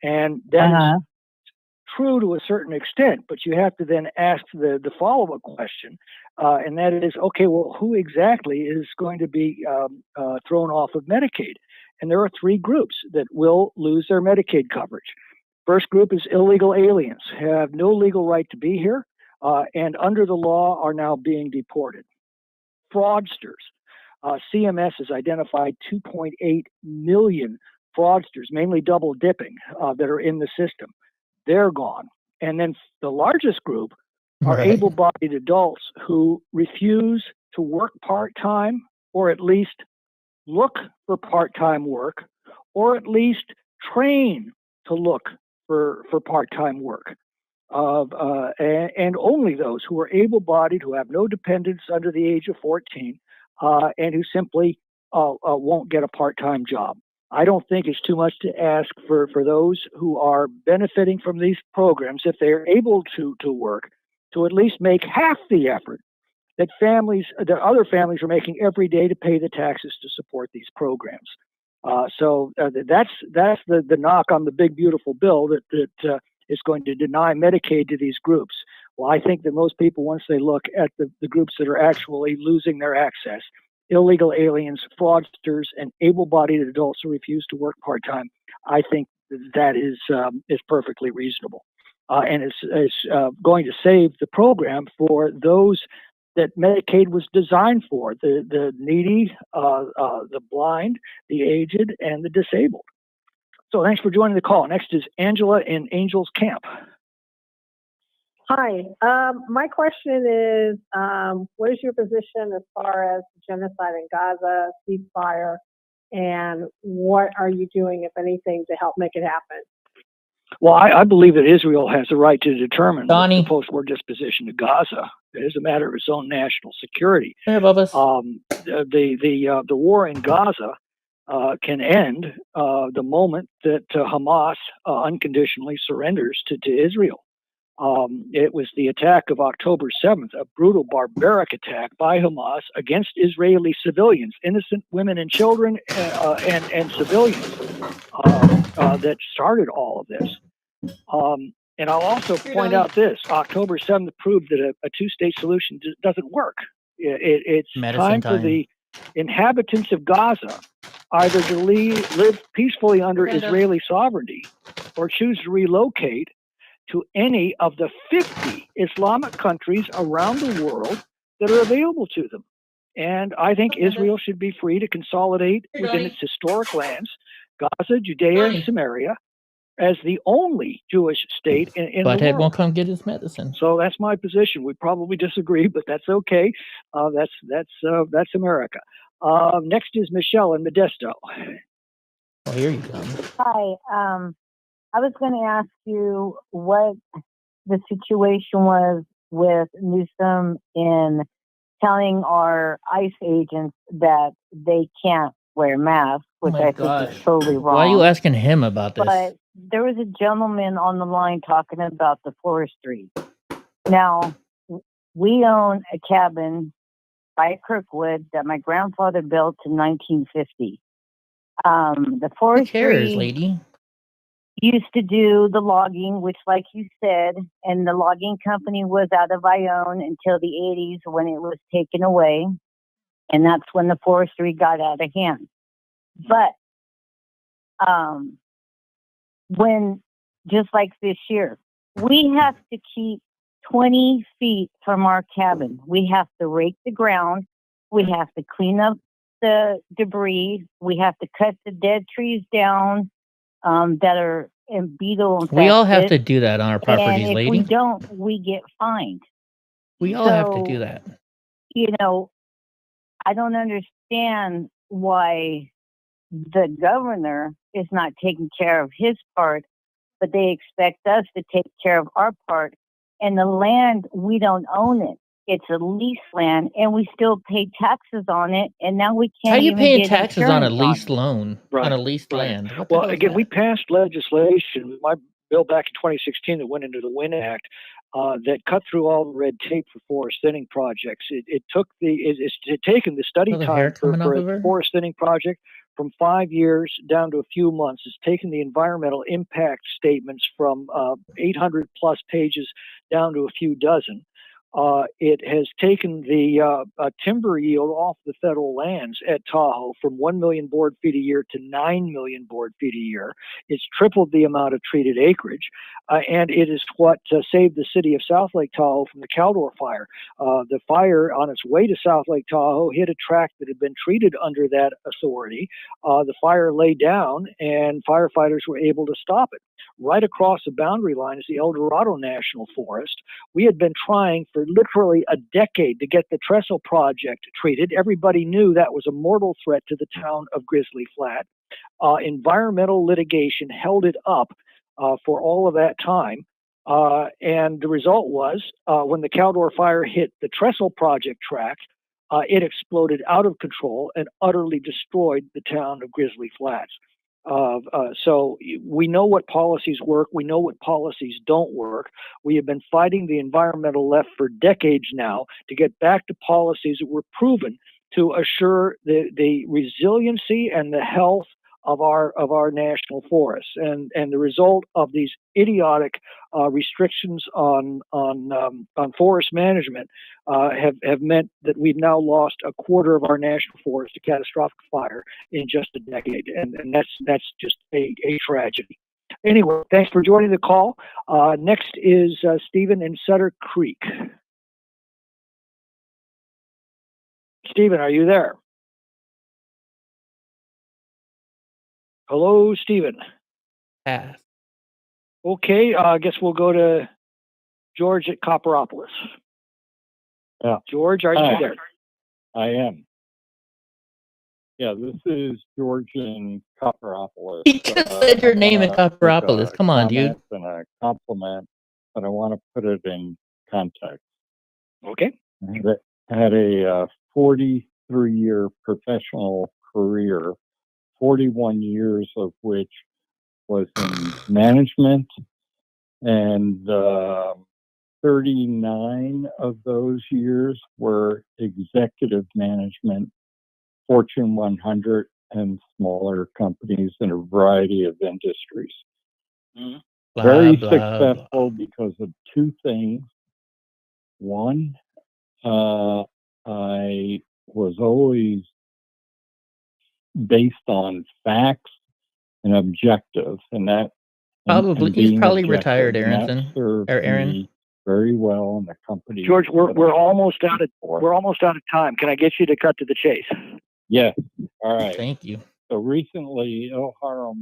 and that is true to a certain extent. But you have to then ask the follow-up question, and that is, okay, well, who exactly is going to be thrown off of Medicaid? And there are three groups that will lose their Medicaid coverage. First group is illegal aliens who have no legal right to be here and under the law are now being deported. Fraudsters. CMS has identified 2.8 million fraudsters, mainly double dipping, that are in the system. They're gone. And then the largest group are able-bodied adults who refuse to work part-time or at least look for part-time work, or at least train to look for part-time work. And only those who are able-bodied, who have no dependents under the age of 14, and who simply won't get a part-time job. I don't think it's too much to ask for those who are benefiting from these programs, if they're able to work, to at least make half the effort that other families are making every day to pay the taxes to support these programs. So that's the knock on the big beautiful bill that is going to deny Medicaid to these groups. Well, I think that most people, once they look at the groups that are actually losing their access, illegal aliens, fraudsters, and able-bodied adults who refuse to work part-time, I think that is perfectly reasonable, and it's going to save the program for those that Medicaid was designed for: the needy, the blind, the aged, and the disabled. So thanks for joining the call. Next is Angela in Angels Camp. Hi. My question is, what is your position as far as genocide in Gaza, ceasefire, and what are you doing, if anything, to help make it happen? Well, I believe that Israel has the right to determine Donnie. the post-war disposition of Gaza. It is a matter of its own national security. Hey, Bubba's. The war in Gaza can end the moment that Hamas unconditionally surrenders to Israel. It was the attack of October 7th, a brutal, barbaric attack by Hamas against Israeli civilians, innocent women and children, and civilians, that started all of this. And I'll also point out this: October 7th proved that a two-state solution doesn't work. It's time for the inhabitants of Gaza either to live peacefully under Israeli sovereignty or choose to relocate to any of the 50 Islamic countries around the world that are available to them. And I think Israel should be free to consolidate within its historic lands, Gaza, Judea, and Samaria, as the only Jewish state in the Butthead world. won't come get his medicine. So that's my position. We probably disagree, but that's okay. That's America. Next is Michelle in Modesto. Oh, here you go. Hi. I was going to ask you what the situation was with Newsom in telling our ICE agents that they can't wear masks, which I think is totally wrong. Why are you asking him about this? But there was a gentleman on the line talking about the forestry. Now, we own a cabin by Kirkwood that my grandfather built in 1950. The forestry Who cares, lady? used to do the logging, which, like you said, and the logging company was out of Ione until the 80s when it was taken away. And that's when the forestry got out of hand. But when, just like this year, we have to keep 20 feet from our cabin. We have to rake the ground. We have to clean up the debris. We have to cut the dead trees down that are beetle infested. We all have to do that on our properties, and if lady. we don't, we get fined. We all have to do that. You know, I don't understand why the governor is not taking care of his part, but they expect us to take care of our part. And the land, we don't own it. It's a lease land, and we still pay taxes on it. And now we can't. How are you even paying get taxes on a insurance leased it. loan, on a leased land? What the Well, hell is again, that? we passed legislation, my bill back in 2016 that went into the WIN Act, that cut through all the red tape for forest thinning projects. It's taken the study Oh, the hair time for coming off of a her? forest thinning project from 5 years down to a few months. It's taken the environmental impact statements from 800 plus pages down to a few dozen. It has taken the timber yield off the federal lands at Tahoe from 1 million board feet a year to 9 million board feet a year. It's tripled the amount of treated acreage, and it is what saved the city of South Lake Tahoe from the Caldor fire. The fire on its way to South Lake Tahoe hit a tract that had been treated under that authority. The fire lay down, and firefighters were able to stop it. Right across the boundary line is the El Dorado National Forest. We had been trying for literally a decade to get the Trestle project treated. Everybody knew that was a mortal threat to the town of Grizzly Flat. Environmental litigation held it up for all of that time. And the result was when the Caldor fire hit the Trestle project tract, it exploded out of control and utterly destroyed the town of Grizzly Flats. So we know what policies work. We know what policies don't work. We have been fighting the environmental left for decades now to get back to policies that were proven to assure the resiliency and the health of our national forests. And the result of these idiotic restrictions on forest management have meant that we've now lost a quarter of our national forest to catastrophic fire in just a decade, and that's just a tragedy. Anyway, thanks for joining the call. Next is Stephen in Sutter Creek. Stephen, are you there? Hello, Stephen. Pass. Okay, I guess we'll go to George at Copperopolis. Yeah. George, are you there? I am. Yeah, this is George in Copperopolis. He just said your name in Copperopolis. Come on, dude. And a compliment, but I want to put it in context. Okay. I had a 43-year professional career, 41 years of which was in management, and 39 of those years were executive management, Fortune 100 and smaller companies in a variety of industries. Blah, Very blah, successful because of two things. One, I was always based on facts and objective, and that Probably and he's being probably objective, retired, and that Aronson served or Aaron. me very well in the company. George, we're almost out of time. Can I get you to cut to the chase? Yes. All right. Thank you. So recently, Ohio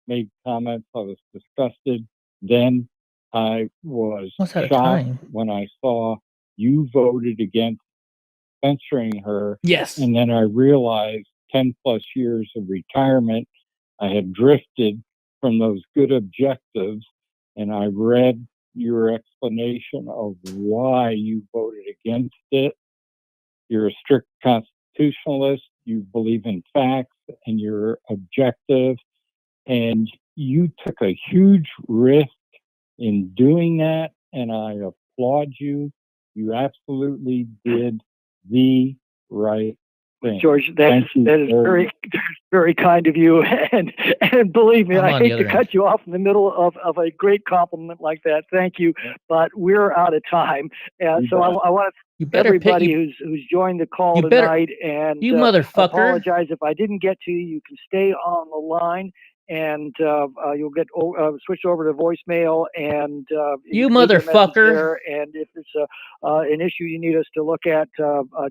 made comments. I was disgusted. Then I was Almost out of shocked time. when I saw you voted against censoring her. Yes. And then I realized 10 plus years of retirement, I had drifted from those good objectives, and I read your explanation of why you voted against it. You're a strict constitutionalist, you believe in facts, and you're objective, and you took a huge risk in doing that, and I applaud you. You absolutely did the right thing. George, that is very, very kind of you. And believe me, I'm I on the hate other to end. cut you off in the middle of a great compliment like that. Thank you. But we're out of time. So I want You to better pick everybody you. who's joined the call You better. tonight, and You motherfucker. apologize if I didn't get to you. You can stay on the line, and you'll get switched over to voicemail, and You can leave your message motherfucker. there. And if it's an issue you need us to look at,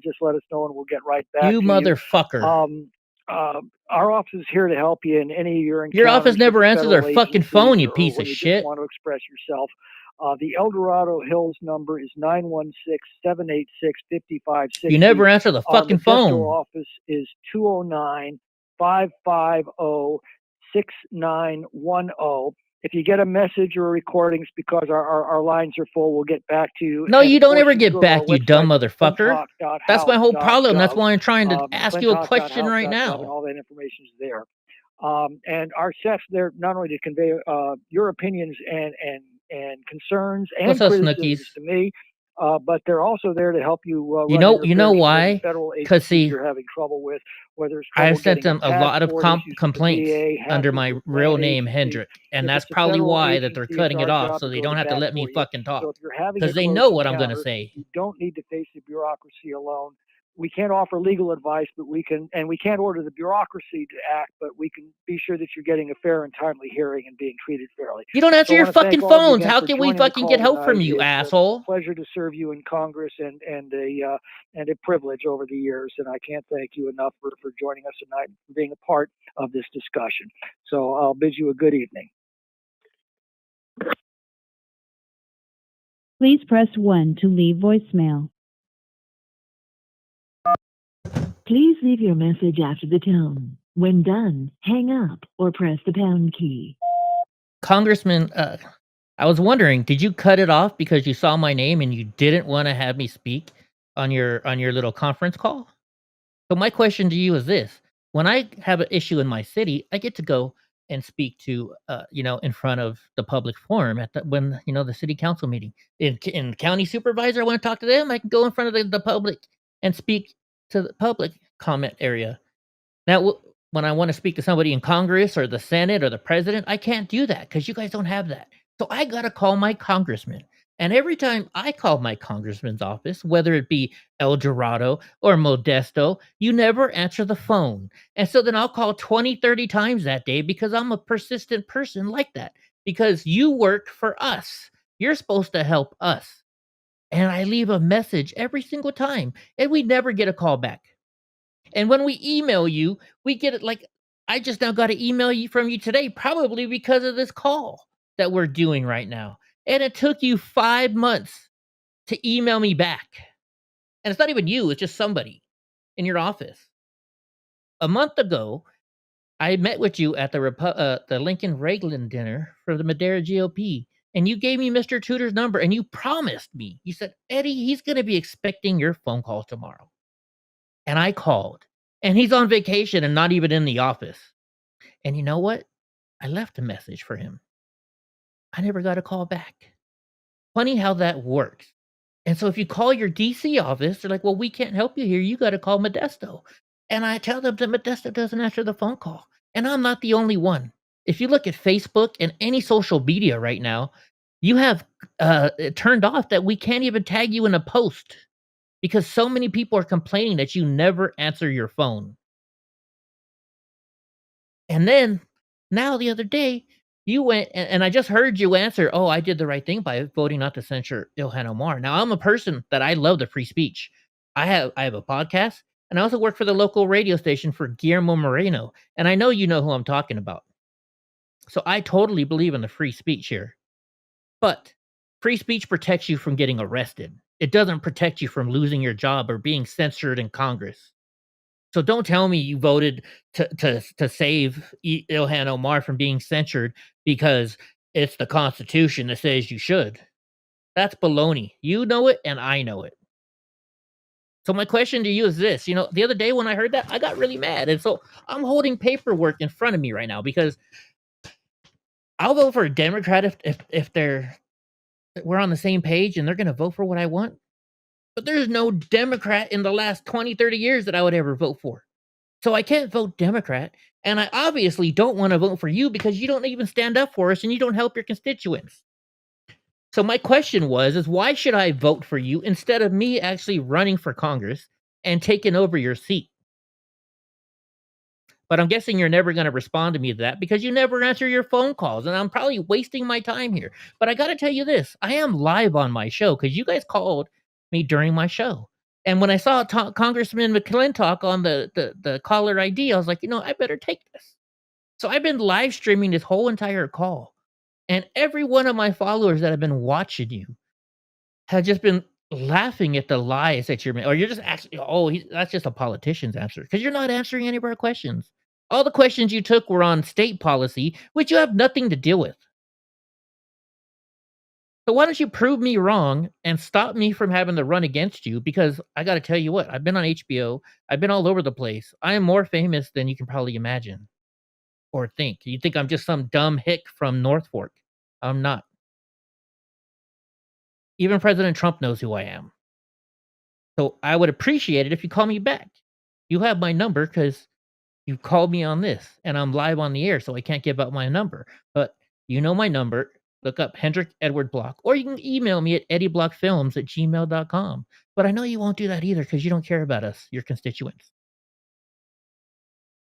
just let us know, and we'll get right back You to motherfucker. you. Our office is here to help you in any of your Your encounters office never with the answers our federal fucking agencies, phone, you or piece when of you shit. just want to express yourself. The El Dorado Hills number is 916-786-5560. You never answer the Our fucking Modesto phone. office is 209-550-6910. If you get a message or recordings, because our lines are full, we'll get back to you. No, And you of don't course, ever you can get go to our back, you dumb website, motherfucker. That's my whole problem. That's McClintock.house.gov. why I'm trying to ask you a question right McClintock.house.gov, now. and all that information is there. And our chefs there not only to convey your opinions and concerns and What's up, criticisms Snookies? to me, but they're also there to help you You run know interference with any why? federal 'Cause agencies see, you're having trouble with, whether it's I've trouble sent getting a them a lot of passport, issues with the complaints VA, under hassles my with real land name, agencies. Hendrick, and If that's it's a probably federal why that they're agency, it's cutting it our off job so to they go don't to have to bat let me for you. fucking So talk. if you're having a Because they close know what I'm gonna encounter, say. you don't need to face the bureaucracy alone. We can't offer legal advice, but we can't order the bureaucracy to act, but we can be sure that you're getting a fair and timely hearing and being treated fairly. You don't So answer I your want to thank fucking all of you phones. again How for can we joining the fucking call get help from tonight. you, It's asshole? a pleasure to serve you in Congress, and a privilege over the years. And I can't thank you enough for joining us tonight and for being a part of this discussion. So I'll bid you a good evening. Please press 1 to leave voicemail. Please leave your message after the tone. When done, hang up or press the pound key. Congressman, I was wondering, did you cut it off because you saw my name and you didn't want to have me speak on your little conference call? So my question to you is this: when I have an issue in my city, I get to go and speak to, in front of the public forum at the city council meeting. In county supervisor, I want to talk to them. I can go in front of the public and speak to the public comment area. Now, when I want to speak to somebody in Congress or the Senate or the president, I can't do that because you guys don't have that. So I got to call my congressman. And every time I call my congressman's office, whether it be El Dorado or Modesto, you never answer the phone. And so then I'll call 20, 30 times that day because I'm a persistent person like that. Because you work for us. You're supposed to help us. And I leave a message every single time, and we never get a call back. And when we email you, we get it like I just now got an email from you today, probably because of this call that we're doing right now. And it took you 5 months to email me back. And it's not even you, it's just somebody in your office. A month ago, I met with you at the Lincoln Reagan dinner for the Madera GOP. And you gave me Mr. Tudor's number and you promised me. You said, Eddie, he's going to be expecting your phone call tomorrow. And I called. And he's on vacation and not even in the office. And you know what? I left a message for him. I never got a call back. Funny how that works. And so if you call your DC office, they're like, well, we can't help you here. You got to call Modesto. And I tell them that Modesto doesn't answer the phone call. And I'm not the only one. If you look at Facebook and any social media right now, you have it turned off that we can't even tag you in a post because so many people are complaining that you never answer your phone. And then now the other day, you went and I just heard you answer, "Oh, I did the right thing by voting not to censure Ilhan Omar." Now, I'm a person that I love the free speech. I have a podcast, and I also work for the local radio station for Guillermo Moreno, and I know you know who I'm talking about. So I totally believe in the free speech here. But free speech protects you from getting arrested. It doesn't protect you from losing your job or being censored in Congress. So don't tell me you voted to save Ilhan Omar from being censored because it's the Constitution that says you should. That's baloney. You know it, and I know it. So my question to you is this: the other day when I heard that, I got really mad, and so I'm holding paperwork in front of me right now because I'll vote for a Democrat if we're on the same page and they're going to vote for what I want. But there's no Democrat in the last 20, 30 years that I would ever vote for. So I can't vote Democrat. And I obviously don't want to vote for you because you don't even stand up for us and you don't help your constituents. So my question is why should I vote for you instead of me actually running for Congress and taking over your seat? But I'm guessing you're never going to respond to me to that because you never answer your phone calls, and I'm probably wasting my time here. But I got to tell you this, I am live on my show because you guys called me during my show. And when I saw Congressman McClintock on the caller ID, I was like, I better take this. So I've been live streaming this whole entire call. And every one of my followers that have been watching you have just been laughing at the lies that you're making. Or you're just actually, that's just a politician's answer. Because you're not answering any of our questions. All the questions you took were on state policy, which you have nothing to deal with. So why don't you prove me wrong and stop me from having to run against you? Because I got to tell you what, I've been on HBO. I've been all over the place. I am more famous than you can probably imagine or think. You think I'm just some dumb hick from North Fork. I'm not. Even President Trump knows who I am. So I would appreciate it if you call me back. You have my number because you called me on this, and I'm live on the air, so I can't give out my number. But you know my number. Look up Hendrik Edward Block, or you can email me at eddieblockfilms@gmail.com. But I know you won't do that either because you don't care about us, your constituents.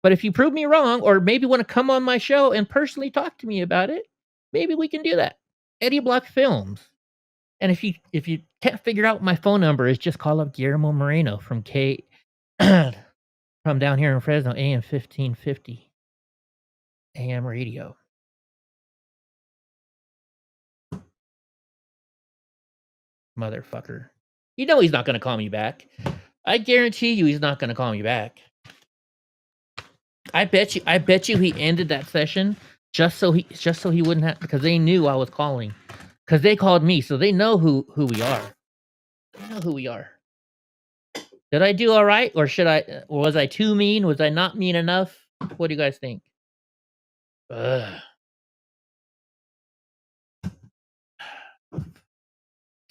But if you prove me wrong, or maybe want to come on my show and personally talk to me about it, maybe we can do that. Eddie Block Films. And if you can't figure out my phone number, is just call up Guillermo Moreno from from down here in Fresno, AM 1550 AM radio. Motherfucker. You know he's not going to call me back. I guarantee you he's not going to call me back. I bet you he ended that session just so he wouldn't have, because they knew I was calling. Because they called me, so they know who we are. They know who we are. Did I do all right, or was I too mean? Was I not mean enough? What do you guys think? Ugh.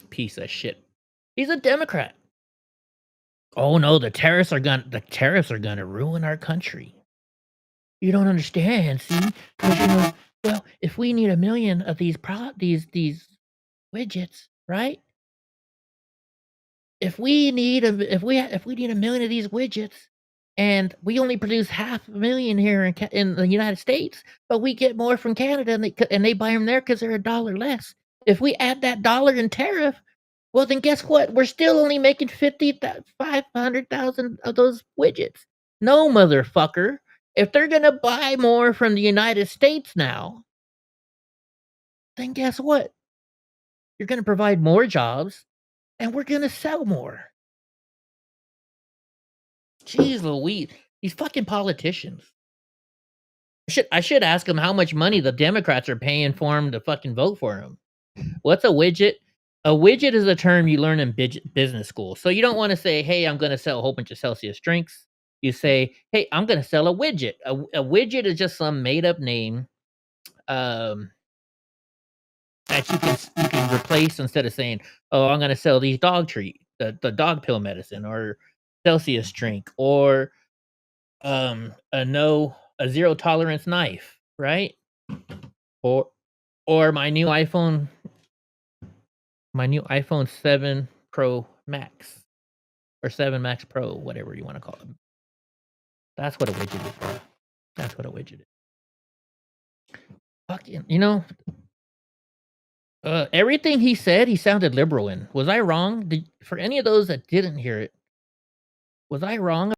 Piece of shit. He's a Democrat. Oh no, the tariffs are gonna ruin our country. You don't understand, see? Because well, if we need 1 million of these widgets, right? If we need 1 million of these widgets, and we only produce 500,000 here in the United States, but we get more from Canada, and they buy them there because they're $1 less. If we add that dollar in tariff, well, then guess what? We're still only making 500,000 of those widgets. No, motherfucker. If they're gonna buy more from the United States now, then guess what? You're gonna provide more jobs, and we're gonna sell more. Jeez Louise, these fucking politicians. I should ask them how much money the Democrats are paying for them to fucking vote for them. What's a widget? A widget is a term you learn in business school. So you don't want to say, hey, I'm going to sell a whole bunch of Celsius drinks. You say, hey, I'm going to sell a widget. A widget is just some made-up name that you can replace instead of saying, oh, I'm going to sell these dog treat, the dog pill medicine, or Celsius drink, or a zero tolerance knife, right? Or my new iPhone 7 Pro Max, or 7 Max Pro, whatever you want to call it. That's what a widget is, bro. That's what a widget is. Fucking, everything he said, he sounded liberal in. Was I wrong? For any of those that didn't hear it, was I wrong